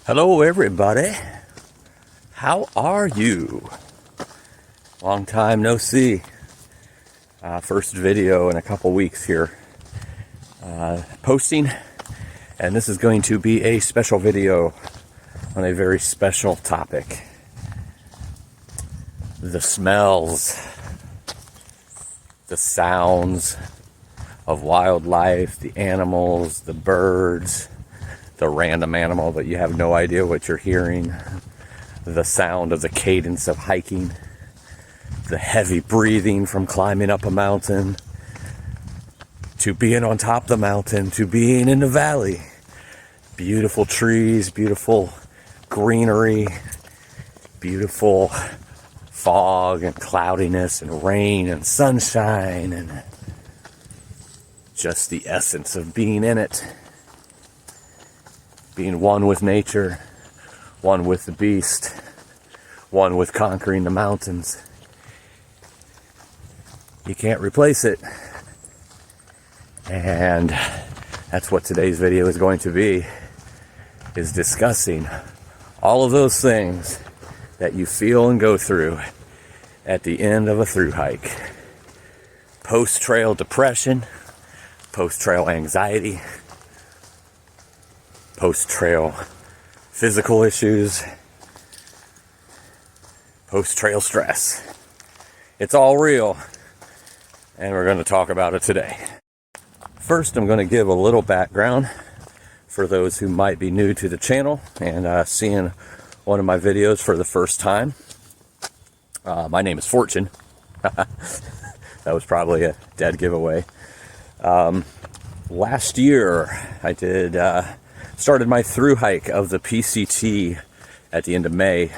Hello everybody, how are you? Long time no see. First video in a couple weeks here posting, and this is going to be a special video on a very special topic. The smells, the sounds of wildlife, the animals, the birds, the random animal that you have no idea what you're hearing, the sound of the cadence of hiking, the heavy breathing from climbing up a mountain, to being on top of the mountain, to being in the valley. Beautiful trees, beautiful greenery, beautiful fog and cloudiness and rain and sunshine, and just the essence of being in it. Being one with nature, one with the beast, one with conquering the mountains. You can't replace it. And that's what today's video is going to be, is discussing all of those things that you feel and go through at the end of a through hike. Post-trail depression, post-trail anxiety, post-trail physical issues, post-trail stress. It's all real, and we're going to talk about it today. First, I'm going to give a little background for those who might be new to the channel and seeing one of my videos for the first time. My name is Fortune. That was probably a dead giveaway. Last year, I started my through hike of the PCT at the end of May,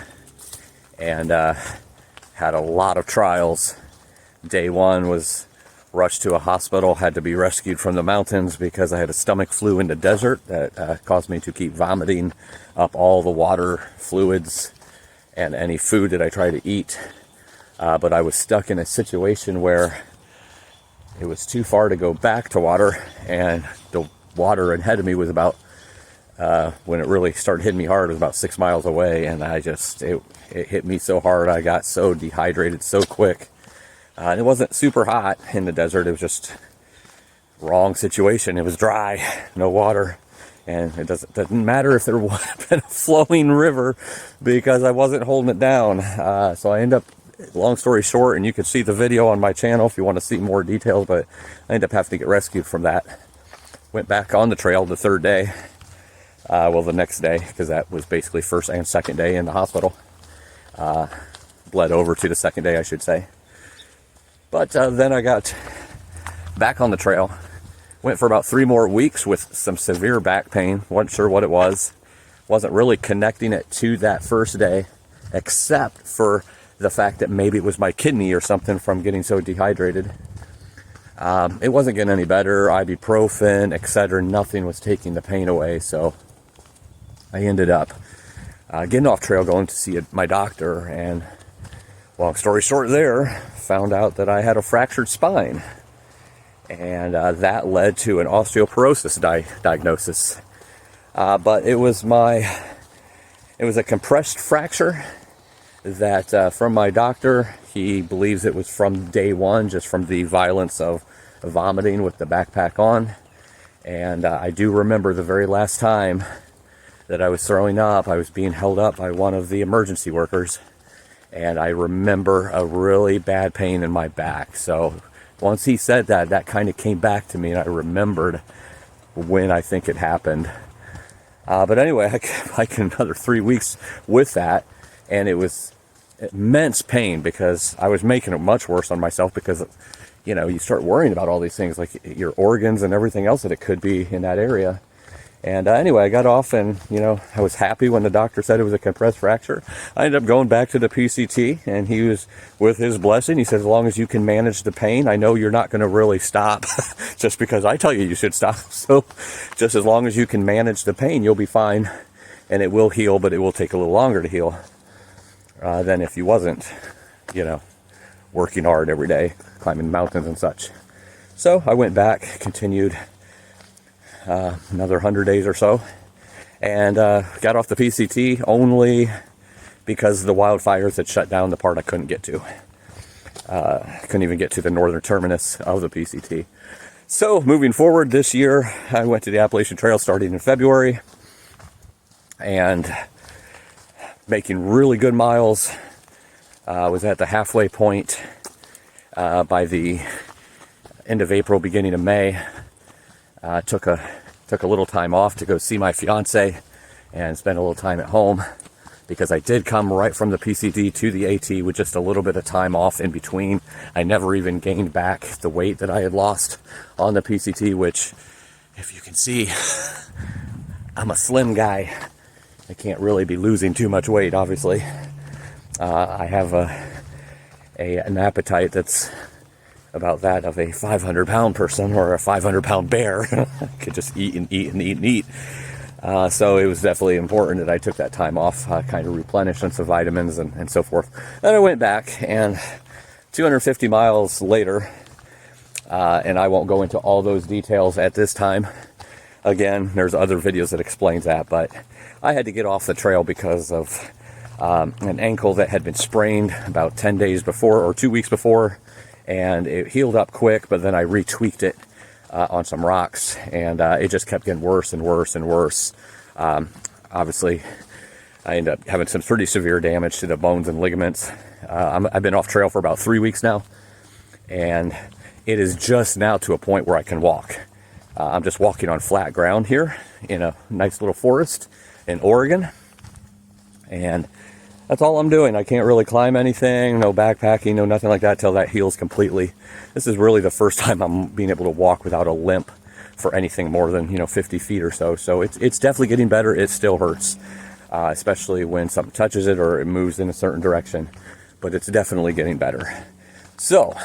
and had a lot of trials. Day one was rushed to a hospital, had to be rescued from the mountains because I had a stomach flu in the desert that caused me to keep vomiting up all the water, fluids, and any food that I tried to eat. But I was stuck in a situation where it was too far to go back to water, and the water ahead of me was about, when it really started hitting me hard, it was about 6 miles away, and it hit me so hard, I got so dehydrated so quick. And it wasn't super hot in the desert, it was just wrong situation. It was dry, no water, and it doesn't matter if there would have been a flowing river because I wasn't holding it down. So I ended up, long story short, and you can see the video on my channel if you want to see more details, but I ended up having to get rescued from that. Went back on the trail the third day. The next day, because that was basically first and second day in the hospital. Bled over to the second day, I should say. But then I got back on the trail. Went for about 3 more weeks with some severe back pain. Wasn't sure what it was. Wasn't really connecting it to that first day, except for the fact that maybe it was my kidney or something from getting so dehydrated. It wasn't getting any better. Ibuprofen, etc. Nothing was taking the pain away, so I ended up getting off trail, going to see my doctor, and long story short there, found out that I had a fractured spine, and that led to an osteoporosis diagnosis. But it was a compressed fracture that from my doctor, he believes it was from day one, just from the violence of vomiting with the backpack on. And I do remember the very last time that I was throwing up, I was being held up by one of the emergency workers, and I remember a really bad pain in my back. So once he said that, that kind of came back to me, and I remembered when I think it happened. But anyway, I came like another 3 weeks with that, and it was immense pain because I was making it much worse on myself because, you know, you start worrying about all these things, like your organs and everything else that it could be in that area. And anyway, I got off, and, you know, I was happy when the doctor said it was a compressed fracture. I ended up going back to the PCT, and he was, with his blessing, he said, as long as you can manage the pain, I know you're not going to really stop just because I tell you should stop. So just as long as you can manage the pain, you'll be fine, and it will heal, but it will take a little longer to heal than if you wasn't, you know, working hard every day, climbing mountains and such. So I went back, continued another 100 days or so, and got off the PCT only because the wildfires had shut down the part I couldn't get to. Couldn't even get to the northern terminus of the PCT. So moving forward this year, I went to the Appalachian Trail starting in February and making really good miles. Was at the halfway point by the end of April, beginning of May. Took a little time off to go see my fiance and spend a little time at home, because I did come right from the PCT to the AT with just a little bit of time off in between. I never even gained back the weight that I had lost on the PCT, which, if you can see, I'm a slim guy. I can't really be losing too much weight, obviously. I have an appetite that's about that of a 500-pound person or a 500-pound bear. I could just eat and eat and eat and eat. So it was definitely important that I took that time off, kind of replenish on some vitamins and so forth. Then I went back, and 250 miles later, and I won't go into all those details at this time. Again, there's other videos that explains that, but I had to get off the trail because of an ankle that had been sprained about 10 days before, or 2 weeks before, and it healed up quick, but then I retweaked it on some rocks, and it just kept getting worse and worse and worse. Obviously, I ended up having some pretty severe damage to the bones and ligaments. I've been off trail for about 3 weeks now, and it is just now to a point where I can walk. I'm just walking on flat ground here in a nice little forest in Oregon, and that's all I'm doing. I can't really climb anything, no backpacking, no nothing like that till that heals completely. This is really the first time I'm being able to walk without a limp for anything more than 50 feet or so. So it's definitely getting better. It still hurts, especially when something touches it or it moves in a certain direction, but it's definitely getting better. So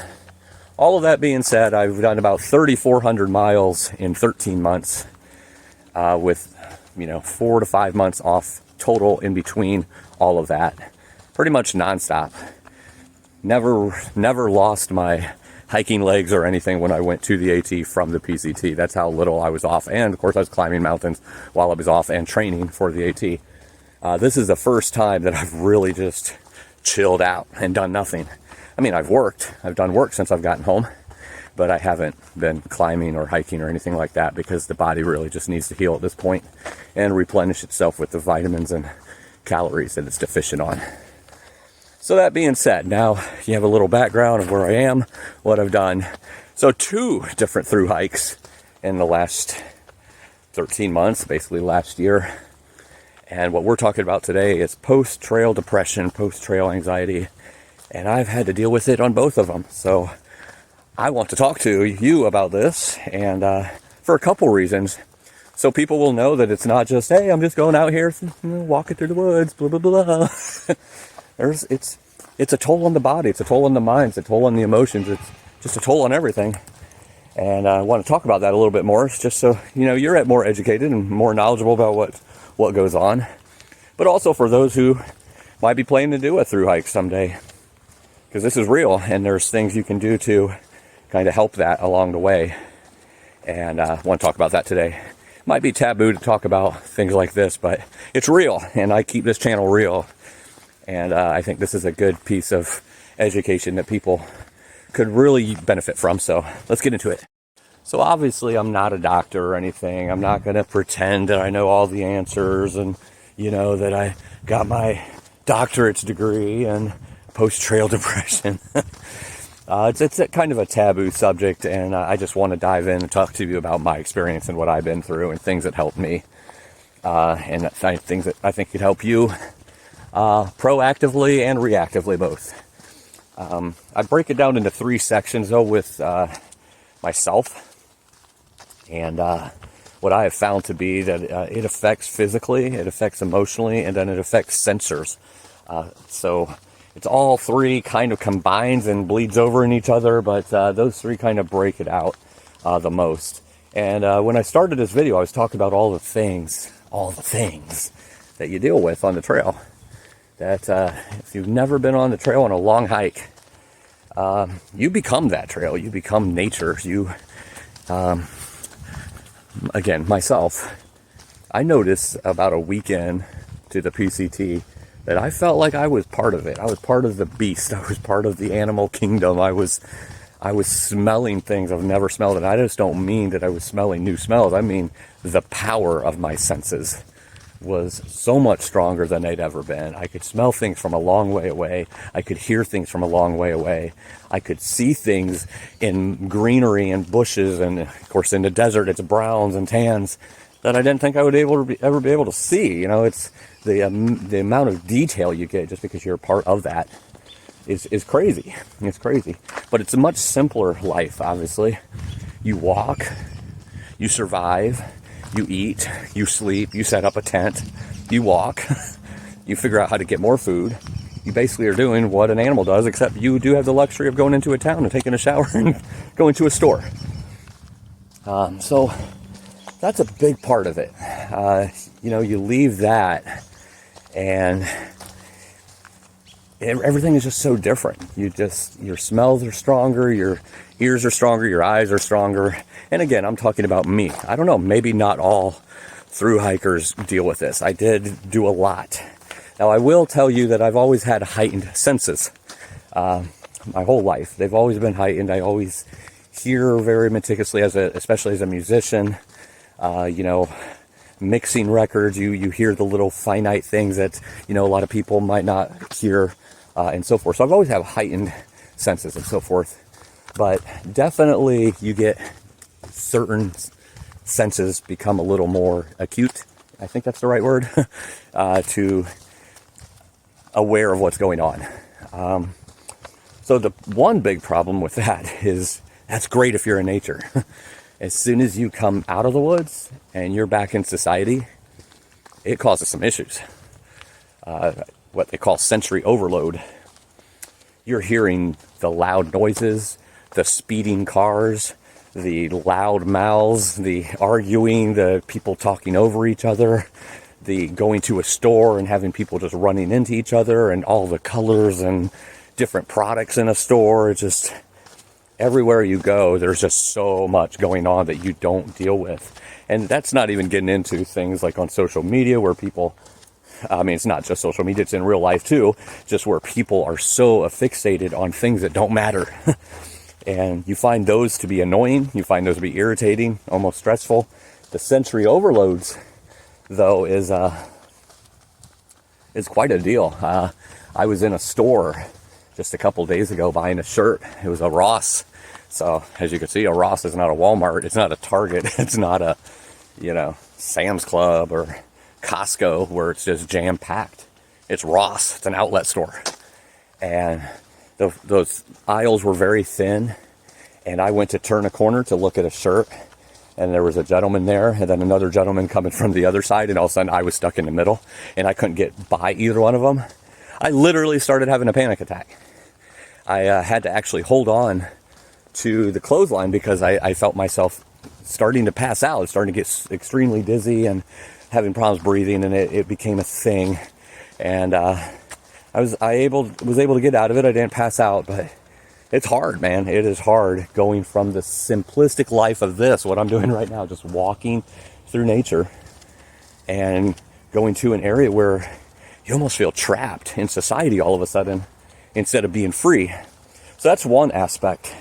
all of that being said, I've done about 3,400 miles in 13 months, with 4 to 5 months off total in between all of that, pretty much nonstop. Never lost my hiking legs or anything when I went to the AT from the PCT. That's how little I was off, and of course I was climbing mountains while I was off and training for the AT. This is the first time that I've really just chilled out and done nothing. I mean, I've done work since I've gotten home, but I haven't been climbing or hiking or anything like that, because the body really just needs to heal at this point and replenish itself with the vitamins and calories that it's deficient on. So that being said, now you have a little background of where I am, what I've done. So 2 different through hikes in the last 13 months, basically last year. And what we're talking about today is post-trail depression, post-trail anxiety. And I've had to deal with it on both of them. So I want to talk to you about this, and for a couple reasons. So people will know that it's not just, hey, I'm just going out here, walking through the woods, blah, blah, blah. It's a toll on the body. It's a toll on the mind. It's a toll on the emotions. It's just a toll on everything. And I want to talk about that a little bit more, just so you're more educated and more knowledgeable about what goes on. But also for those who might be planning to do a through hike someday, because this is real, and there's things you can do to kind of help that along the way. And I want to talk about that today. Might be taboo to talk about things like this, but it's real, and I keep this channel real. And I think this is a good piece of education that people could really benefit from. So let's get into it. So obviously I'm not a doctor or anything. I'm not going to pretend that I know all the answers and, that I got my doctorate's degree in post-trail depression. It's a kind of a taboo subject, and I just want to dive in and talk to you about my experience and what I've been through and things that helped me, and things that I think could help you proactively and reactively both. I break it down into 3 sections, though, with myself, and what I have found to be that it affects physically, it affects emotionally, and then it affects sensors. So it's all 3 kind of combines and bleeds over in each other, but those 3 kind of break it out the most. And when I started this video, I was talking about all the things that you deal with on the trail. That if you've never been on the trail on a long hike, you become that trail. You become nature. Again, myself, I noticed about a weekend to the PCT that I felt like I was part of it. I was part of the beast. I was part of the animal kingdom. I was smelling things I've never smelled. And I just don't mean that I was smelling new smells. I mean, the power of my senses was so much stronger than they'd ever been. I could smell things from a long way away. I could hear things from a long way away. I could see things in greenery and bushes. And of course, in the desert, it's browns and tans that I didn't think I would ever be able to see. You know, it's the amount of detail you get just because you're a part of that is crazy. It's crazy. But it's a much simpler life, obviously. You walk, you survive, you eat, you sleep, you set up a tent, you walk, you figure out how to get more food. You basically are doing what an animal does, except you do have the luxury of going into a town and taking a shower and going to a store. So that's a big part of it. You know, you leave that and everything is just so different. Your smells are stronger, your ears are stronger, your eyes are stronger. And again, I'm talking about me. I don't know, maybe not all thru hikers deal with this. I did do a lot. Now, I will tell you that I've always had heightened senses my whole life. They've always been heightened. I always hear very meticulously, especially as a musician. You know, mixing records, you hear the little finite things that, you know, a lot of people might not hear, and so forth. So I've always had heightened senses and so forth. But definitely you get certain senses become a little more acute. I think that's the right word, to aware of what's going on. So the one big problem with that is that's great if you're in nature. As soon as you come out of the woods and you're back in society, it causes some issues. What they call sensory overload. You're hearing the loud noises, the speeding cars, the loud mouths, the arguing, the people talking over each other, the going to a store and having people just running into each other, and all the colors and different products in a store. It's just everywhere you go, there's just so much going on that you don't deal with. And that's not even getting into things like on social media where people, I mean, it's not just social media, it's in real life too, just where people are so fixated on things that don't matter. And you find those to be annoying, you find those to be irritating, almost stressful. The sensory overloads, though, is quite a deal. I was in a store just a couple days ago buying a shirt. It was a Ross. So as you can see, a Ross is not a Walmart. It's not a Target. It's not a, you know, Sam's Club or Costco where it's just jam packed. It's Ross. It's an outlet store. And those aisles were very thin. And I went to turn a corner to look at a shirt. And there was a gentleman there, and then another gentleman coming from the other side. And all of a sudden I was stuck in the middle and I couldn't get by either one of them. I literally started having a panic attack. I had to actually hold on to the clothesline because I felt myself starting to pass out, starting to get extremely dizzy and having problems breathing, and it became a thing. And I was able to get out of it. I didn't pass out, but it's hard, man. It is hard going from the simplistic life of this, what I'm doing right now, just walking through nature, and going to an area where you almost feel trapped in society all of a sudden instead of being free. So that's one aspect.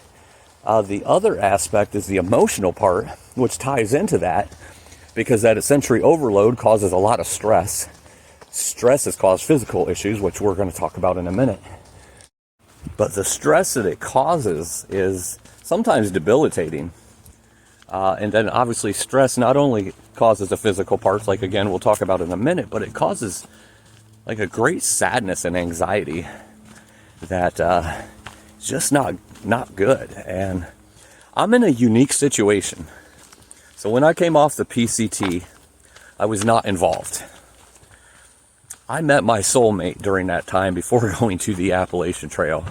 The other aspect is the emotional part, which ties into that, because that sensory overload causes a lot of stress. Stress has caused physical issues, which we're going to talk about in a minute. But the stress that it causes is sometimes debilitating. And then obviously stress not only causes the physical parts, like again, we'll talk about in a minute, but it causes like a great sadness and anxiety that is just not good. And I'm in a unique situation. So when I came off the PCT, I was not involved. I met my soulmate during that time before going to the Appalachian Trail.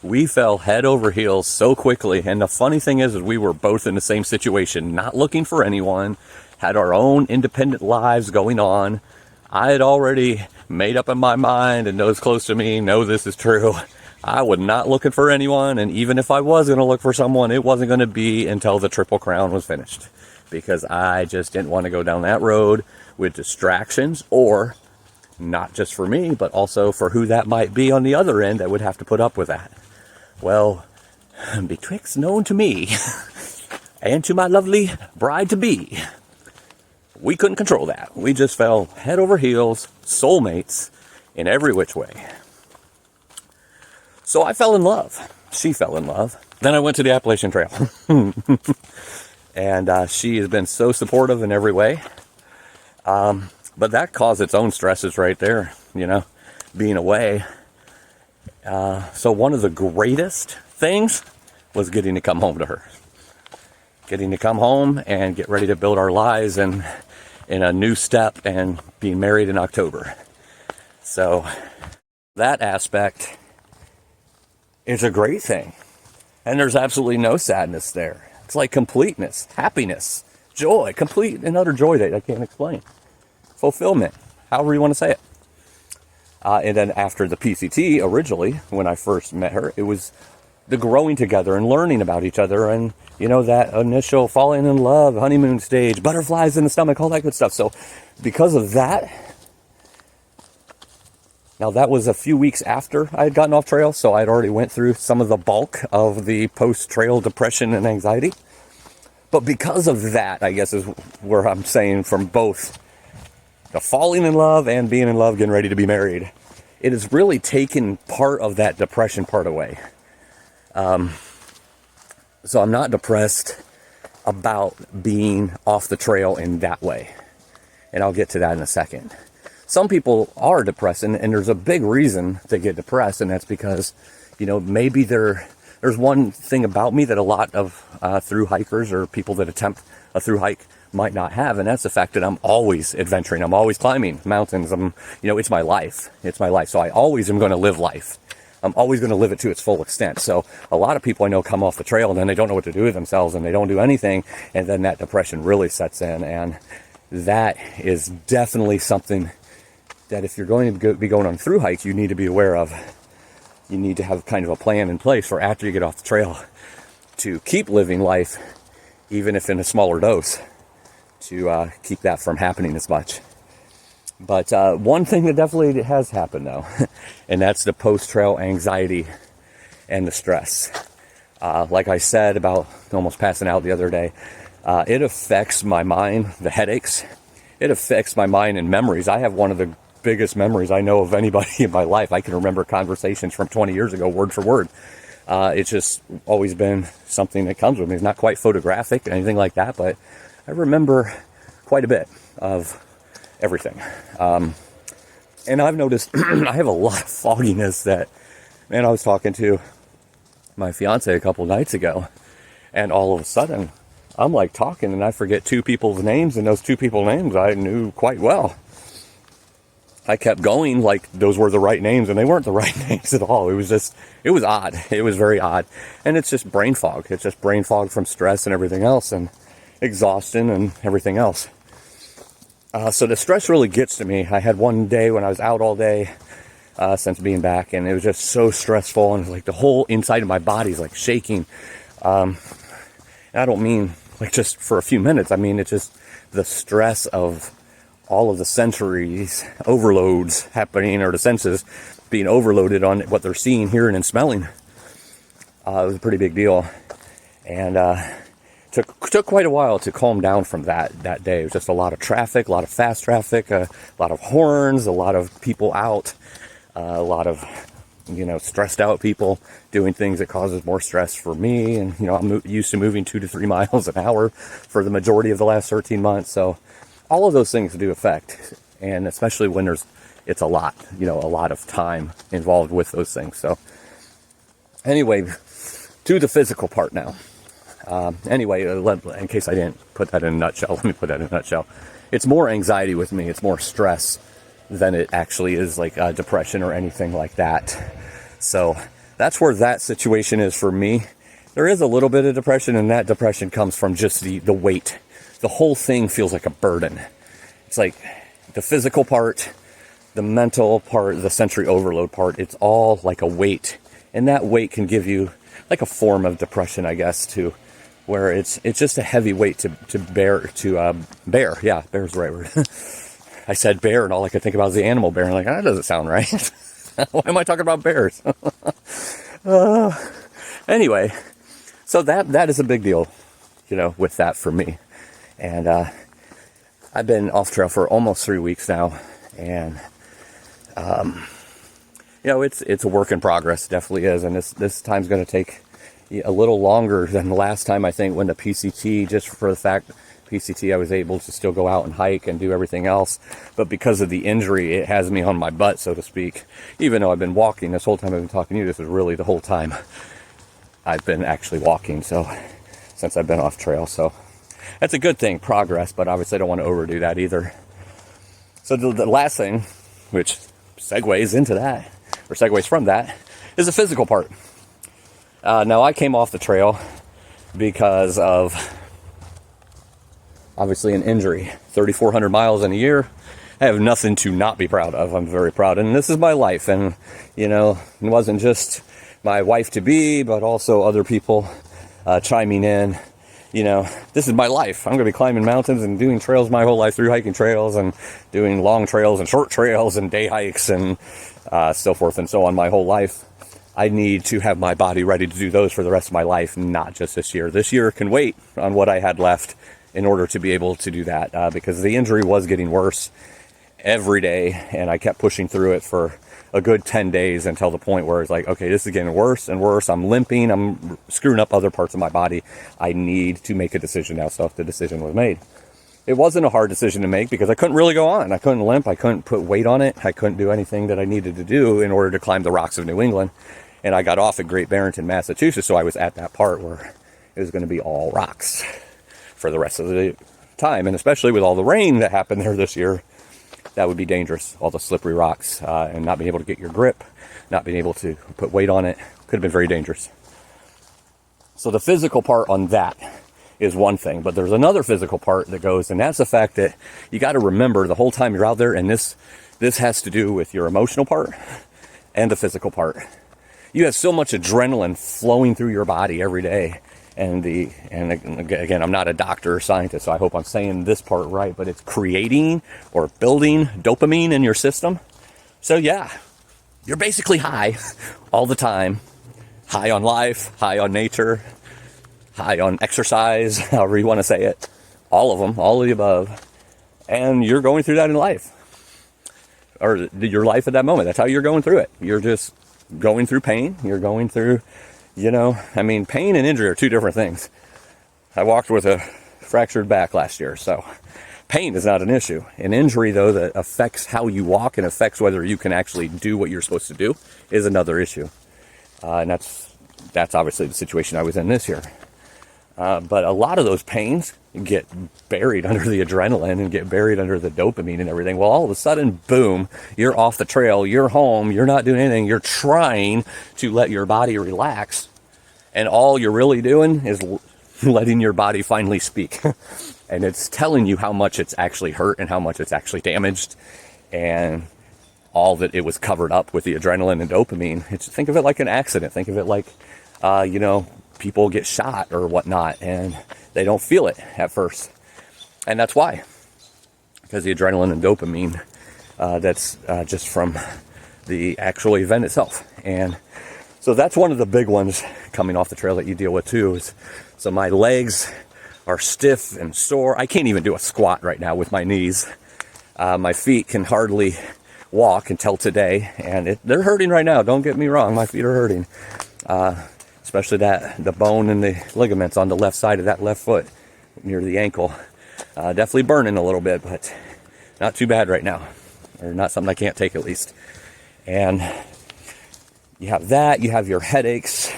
We fell head over heels so quickly, and the funny thing is we were both in the same situation, not looking for anyone, had our own independent lives going on. I had already made up in my mind, and those close to me know this is true. I was not looking for anyone, and even if I was going to look for someone, it wasn't going to be until the Triple Crown was finished. because I just didn't want to go down that road with distractions, or not just for me, but also for who that might be on the other end that would have to put up with that. Well, betwixt known to me and to my lovely bride-to-be, we couldn't control that. We just fell head over heels, soulmates in every which way. So I fell in love. She fell in love. Then I went to the Appalachian Trail. And she has been so supportive in every way. But that caused its own stresses right there, being away. So one of the greatest things was getting to come home to her. Getting to come home and get ready to build our lives in a new step and being married in October. So that aspect is a great thing. And there's absolutely no sadness there. It's like completeness, happiness, joy, complete and utter joy that I can't explain. Fulfillment, however you want to say it. And then after the PCT, originally, when I first met her, it was the growing together and learning about each other and, that initial falling in love, honeymoon stage, butterflies in the stomach, all that good stuff. So because of that, now that was a few weeks after I had gotten off trail, so I'd already went through some of the bulk of the post-trail depression and anxiety. But because of that, I guess is where I'm saying from both the falling in love and being in love, getting ready to be married, it has really taken part of that depression part away. So I'm not depressed about being off the trail in that way. And I'll get to that in a second. Some people are depressed, and there's a big reason to get depressed, and that's because, maybe there's one thing about me that a lot of through hikers or people that attempt a through hike might not have, and that's the fact that I'm always adventuring. I'm always climbing mountains. It's my life. It's my life. So I always am going to live life. I'm always going to live it to its full extent. So a lot of people I know come off the trail and then they don't know what to do with themselves and they don't do anything. And then that depression really sets in. And that is definitely something that if you're going to be going on through hikes, you need to be aware of. You need to have kind of a plan in place for after you get off the trail to keep living life, even if in a smaller dose, to keep that from happening as much. But one thing that definitely has happened, though, and that's the post-trail anxiety and the stress. Like I said about almost passing out the other day, it affects my mind, the headaches. It affects my mind and memories. I have one of the biggest memories I know of anybody in my life. I can remember conversations from 20 years ago, word for word. It's just always been something that comes with me. It's not quite photographic or anything like that, but I remember quite a bit of everything. And I've noticed I have a lot of fogginess that, man, I was talking to my fiance a couple nights ago, and all of a sudden I'm like talking and I forget two people's names, and those two people's names I knew quite well. I kept going like those were the right names, and they weren't the right names at all. It was odd. It was very odd. And it's just brain fog. It's just brain fog from stress and everything else, and exhaustion and everything else. So the stress really gets to me. I had one day when I was out all day since being back, and it was just so stressful, and like the whole inside of my body is like shaking. And I don't mean like just for a few minutes. I mean, it's just the stress of all of the sensories overloads happening, or the senses being overloaded on what they're seeing, hearing, and smelling. It was a pretty big deal. And took quite a while to calm down from that day. It was just a lot of traffic, a lot of fast traffic, a lot of horns, a lot of people out, a lot of stressed out people doing things that causes more stress for me. And I'm used to moving 2 to 3 miles an hour for the majority of the last 13 months. So all of those things do affect, and especially when it's a lot of time involved with those things. So anyway, to the physical part now. In case I didn't put that in a nutshell, let me put that in a nutshell. It's more anxiety with me. It's more stress than it actually is like depression or anything like that. So that's where that situation is for me. There is a little bit of depression, and that depression comes from just the weight. The whole thing feels like a burden. It's like the physical part, the mental part, the sensory overload part. It's all like a weight. And that weight can give you like a form of depression, I guess, to where it's just a heavy weight to bear. Yeah, bear's the right word. I said bear, and all I could think about was the animal bear. And I'm like, that doesn't sound right. Why am I talking about bears? Anyway, so that is a big deal, with that for me. And I've been off trail for almost 3 weeks now, and it's a work in progress. It definitely is, and this time's going to take a little longer than the last time, I think, when the PCT, just for the fact PCT, I was able to still go out and hike and do everything else. But because of the injury, it has me on my butt, so to speak. Even though I've been walking this whole time I've been talking to you, this is really the whole time I've been actually walking, so since I've been off trail. So that's a good thing, progress, but obviously I don't want to overdo that either. So the last thing, which segues into that, or segues from that, is the physical part. Now, I came off the trail because of, obviously, an injury. 3,400 miles in a year. I have nothing to not be proud of. I'm very proud. And this is my life. And, it wasn't just my wife-to-be, but also other people chiming in. This is my life. I'm going to be climbing mountains and doing trails my whole life, through hiking trails and doing long trails and short trails and day hikes and so forth and so on my whole life. I need to have my body ready to do those for the rest of my life, not just this year. This year can wait on what I had left in order to be able to do that, because the injury was getting worse every day, and I kept pushing through it for a good 10 days until the point where it's like, okay, this is getting worse and worse. I'm limping. I'm screwing up other parts of my body. I need to make a decision now. So the decision was made. It wasn't a hard decision to make because I couldn't really go on. I couldn't limp. I couldn't put weight on it. I couldn't do anything that I needed to do in order to climb the rocks of New England. And I got off at Great Barrington, Massachusetts, so I was at that part where it was going to be all rocks for the rest of the time. And especially with all the rain that happened there this year, that would be dangerous. All the slippery rocks, and not being able to get your grip, not being able to put weight on it, could have been very dangerous. So the physical part on that is one thing, but there's another physical part that goes, and that's the fact that you got to remember the whole time you're out there, and this has to do with your emotional part and the physical part. You have so much adrenaline flowing through your body every day. And again, I'm not a doctor or scientist, so I hope I'm saying this part right, but it's creating or building dopamine in your system. So yeah, you're basically high all the time. High on life, high on nature, high on exercise, however you want to say it. All of them, all of the above. And you're going through that in life. Or your life at that moment. That's how you're going through it. You're just going through pain. You're going through, pain and injury are two different things. I walked with a fractured back last year, so pain is not an issue. An injury, though, that affects how you walk and affects whether you can actually do what you're supposed to do is another issue. And that's obviously the situation I was in this year. But a lot of those pains get buried under the adrenaline and get buried under the dopamine and everything. Well, all of a sudden, boom, you're off the trail, you're home, you're not doing anything, you're trying to let your body relax, and all you're really doing is letting your body finally speak. And it's telling you how much it's actually hurt and how much it's actually damaged, and all that it was covered up with the adrenaline and dopamine. Think of it like an accident. Think of it like, people get shot or whatnot, and they don't feel it at first. And that's why. Because the adrenaline and dopamine, that's just from the actual event itself. And so that's one of the big ones coming off the trail that you deal with too. So my legs are stiff and sore. I can't even do a squat right now with my knees. My feet can hardly walk until today, and they're hurting right now. Don't get me wrong, my feet are hurting. Especially the bone and the ligaments on the left side of that left foot near the ankle. Definitely burning a little bit, but not too bad right now. Or not something I can't take, at least. And you have that, you have your headaches,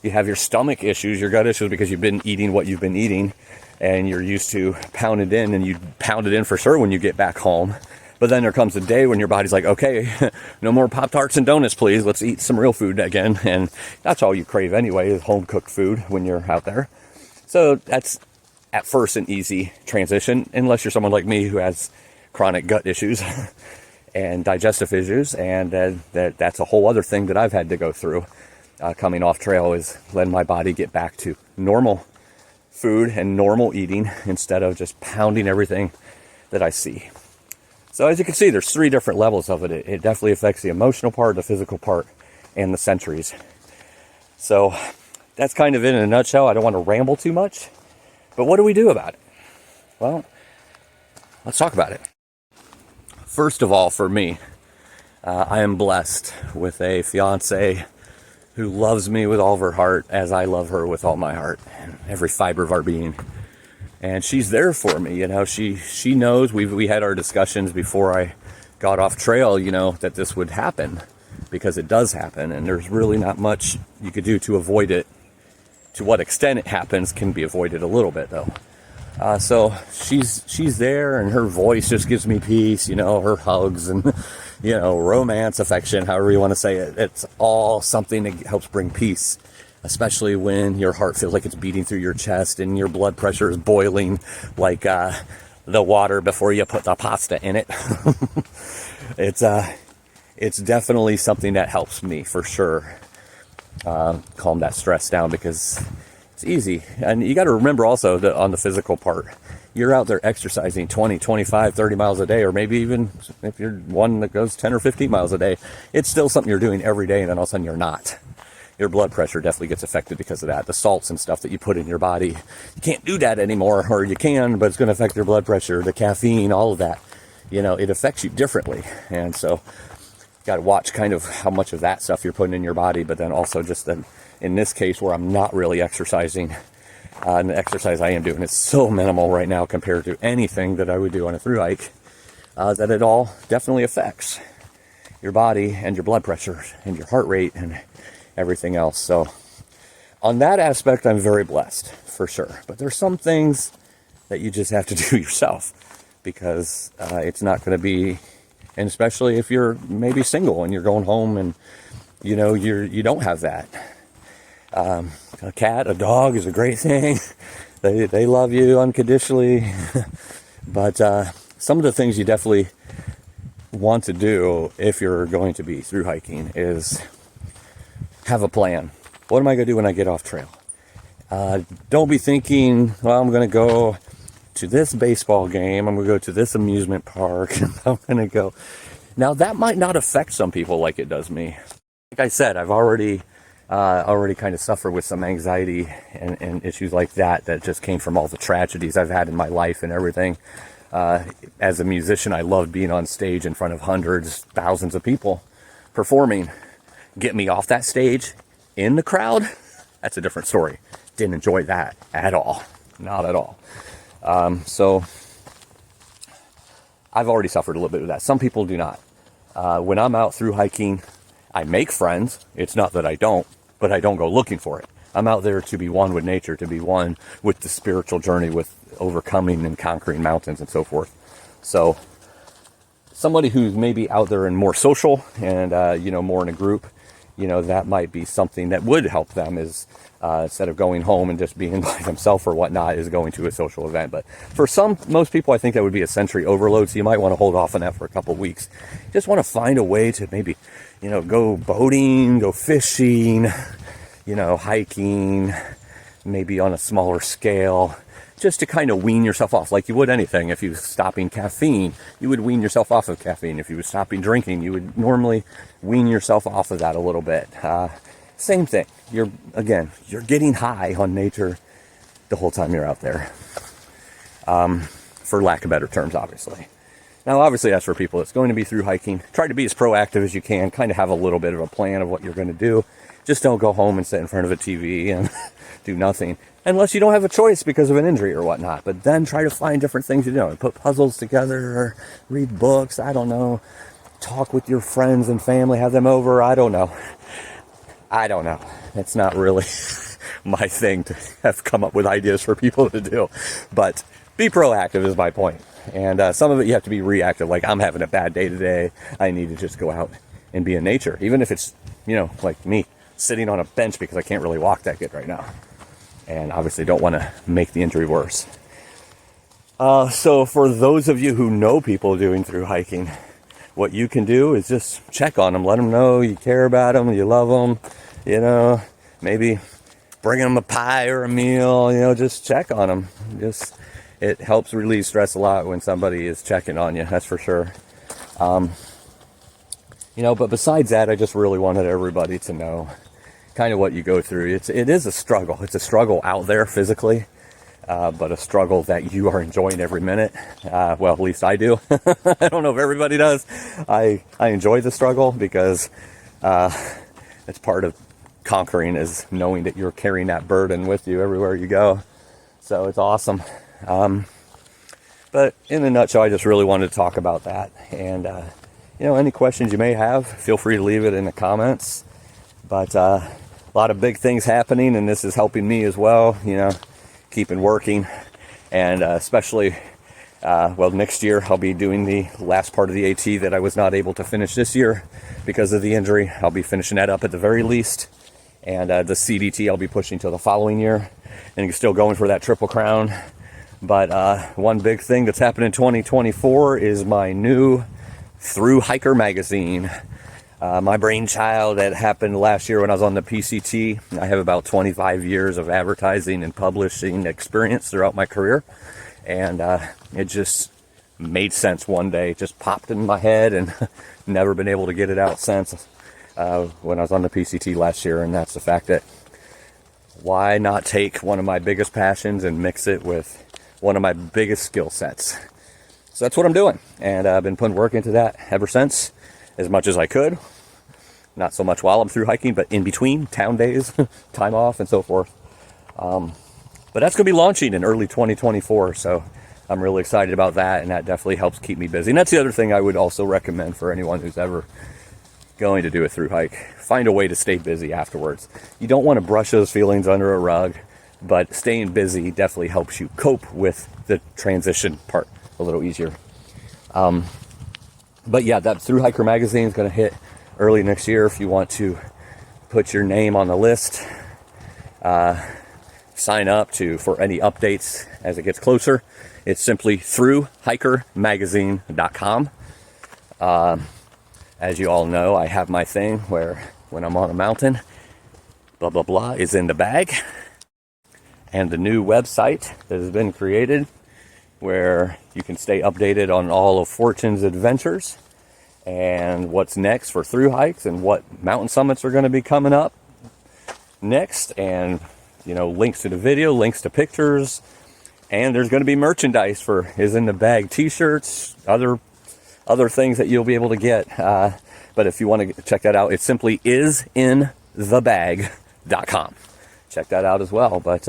you have your stomach issues, your gut issues, because you've been eating what you've been eating, and you're used to pound it in, and you pound it in for sure when you get back home. But then there comes a day when your body's like, okay, no more Pop-Tarts and donuts, please. Let's eat some real food again. And that's all you crave anyway, is home-cooked food when you're out there. So that's, at first, an easy transition, unless you're someone like me who has chronic gut issues and digestive issues. And that's a whole other thing that I've had to go through coming off trail, is letting my body get back to normal food and normal eating instead of just pounding everything that I see. So as you can see, there's 3 different levels of it. It definitely affects the emotional part, the physical part, and the sensories. So that's kind of it in a nutshell. I don't want to ramble too much, but what do we do about it? Well, let's talk about it. First of all, for me, I am blessed with a fiance who loves me with all of her heart, as I love her with all my heart and every fiber of our being. And she's there for me, you know. She knows. We had our discussions before I got off trail, you know, that this would happen, because it does happen, and there's really not much you could do to avoid it. To what extent it happens can be avoided a little bit, though. So she's there, and her voice just gives me peace, you know, her hugs and, you know, romance, affection, however you want to say it. It's all something that helps bring peace, especially when your heart feels like it's beating through your chest and your blood pressure is boiling like the water before you put the pasta in it. It's definitely something that helps me, for sure, calm that stress down, because it's easy. And you got to remember also that on the physical part, you're out there exercising 20, 25, 30 miles a day, or maybe even if you're one that goes 10 or 15 miles a day, it's still something you're doing every day, and then all of a sudden you're not. Your blood pressure definitely gets affected because of that. The salts and stuff that you put in your body, you can't do that anymore, or you can, but it's going to affect your blood pressure, the caffeine, all of that. You know, it affects you differently. And so you got to watch kind of how much of that stuff you're putting in your body, but then also just then in this case where I'm not really exercising, and the exercise I am doing is so minimal right now compared to anything that I would do on a thru hike, that it all definitely affects your body and your blood pressure and your heart rate and everything else. So on that aspect, I'm very blessed, for sure. But there's some things that you just have to do yourself, because it's not going to be, and especially if you're maybe single and you're going home and, you know, you don't have that. A cat, a dog is a great thing. They love you unconditionally. But some of the things you definitely want to do if you're going to be thru hiking is have a plan. What am I going to do when I get off trail? Don't be thinking, well, I'm going to go to this baseball game, I'm going to go to this amusement park, and I'm going to go. Now, that might not affect some people like it does me. Like I said, I've already kind of suffered with some anxiety and issues like that just came from all the tragedies I've had in my life and everything. As a musician, I loved being on stage in front of hundreds, thousands of people performing. Get me off that stage in the crowd, that's a different story. Didn't enjoy that at all. Not at all. So I've already suffered a little bit of that. Some people do not. When I'm out thru hiking, I make friends. It's not that I don't, but I don't go looking for it. I'm out there to be one with nature, to be one with the spiritual journey, with overcoming and conquering mountains and so forth. So somebody who's maybe out there and more social and, more in a group, that might be something that would help them, is instead of going home and just being by themselves or whatnot, is going to a social event. But for most people, I think that would be a sensory overload. So you might want to hold off on that for a couple of weeks. Just want to find a way to maybe, go boating, go fishing, hiking, maybe on a smaller scale, just to kind of wean yourself off like you would anything. If you were stopping caffeine, you would wean yourself off of caffeine. If you were stopping drinking, you would normally wean yourself off of that a little bit. Same thing. You're getting high on nature the whole time you're out there. For lack of better terms, obviously. Now, obviously, that's for people that's going to be thru hiking. Try to be as proactive as you can. Kind of have a little bit of a plan of what you're going to do. Just don't go home and sit in front of a TV and do nothing. Unless you don't have a choice because of an injury or whatnot. But then try to find different things to do. Put puzzles together, or read books. I don't know. Talk with your friends and family. Have them over. I don't know. It's not really my thing to have come up with ideas for people to do. But be proactive is my point. And some of it you have to be reactive. Like, I'm having a bad day today. I need to just go out and be in nature. Even if it's, like me, sitting on a bench because I can't really walk that good right now. And obviously don't want to make the injury worse. So for those of you who know people doing thru hiking, what you can do is just check on them. Let them know you care about them, you love them. Maybe bringing them a pie or a meal, just check on them. It helps relieve stress a lot when somebody is checking on you, that's for sure. But besides that, I just really wanted everybody to know kind of what you go through. It is a struggle. It's a struggle out there physically, but a struggle that you are enjoying every minute. Well, at least I do. I don't know if everybody does. I enjoy the struggle because it's part of conquering, is knowing that you're carrying that burden with you everywhere you go. So it's awesome. But in a nutshell, I just really wanted to talk about that. And, any questions you may have, feel free to leave it in the comments. But a lot of big things happening, and this is helping me as well, keeping working. And especially, next year I'll be doing the last part of the AT that I was not able to finish this year because of the injury. I'll be finishing that up at the very least. And the CDT I'll be pushing till the following year. And still going for that Triple Crown. But one big thing that's happening in 2024 is my new Thru-Hiker magazine. My brainchild that happened last year when I was on the PCT. I have about 25 years of advertising and publishing experience throughout my career. And it just made sense one day. It just popped in my head and never been able to get it out since when I was on the PCT last year. And that's the fact that why not take one of my biggest passions and mix it with one of my biggest skill sets? So that's what I'm doing. And I've been putting work into that ever since, as much as I could. Not so much while I'm through hiking, but in between, town days, time off, and so forth. But that's going to be launching in early 2024, so I'm really excited about that, and that definitely helps keep me busy. And that's the other thing I would also recommend for anyone who's ever going to do a through hike. Find a way to stay busy afterwards. You don't want to brush those feelings under a rug, but staying busy definitely helps you cope with the transition part a little easier. But yeah, that Thru-Hiker magazine is going to hit early next year. If you want to put your name on the list, sign up for any updates as it gets closer. It's simply thruhikermagazine.com. As you all know, I have my thing where when I'm on a mountain, blah, blah, blah is in the bag. And the new website that has been created where you can stay updated on all of Fortune's adventures and what's next for through hikes and what mountain summits are going to be coming up next. And, links to the video, links to pictures. And there's going to be merchandise for is in the bag, t-shirts, other things that you'll be able to get. But if you want to check that out, it's simply isinthebag.com. Check that out as well. But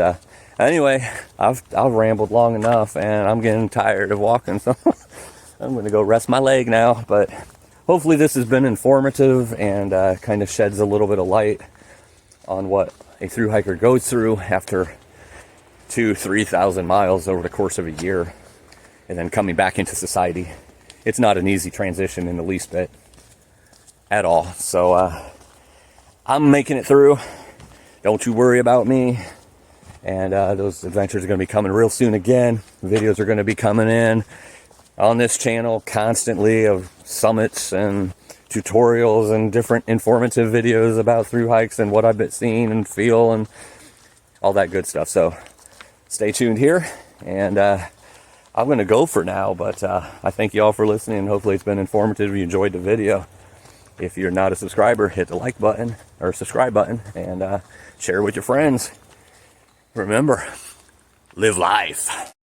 anyway, I've rambled long enough, and I'm getting tired of walking, so I'm going to go rest my leg now. But hopefully this has been informative and kind of sheds a little bit of light on what a through hiker goes through after 2,000-3,000 miles over the course of a year, and then coming back into society. It's not an easy transition in the least bit at all. So I'm making it through. Don't you worry about me. And those adventures are going to be coming real soon again. Videos are going to be coming in on this channel constantly of summits and tutorials and different informative videos about through hikes and what I've been seeing and feel and all that good stuff. So stay tuned here. And I'm going to go for now, but I thank you all for listening, and hopefully it's been informative. If you enjoyed the video, if you're not a subscriber, hit the like button or subscribe button and share with your friends. Remember, live life.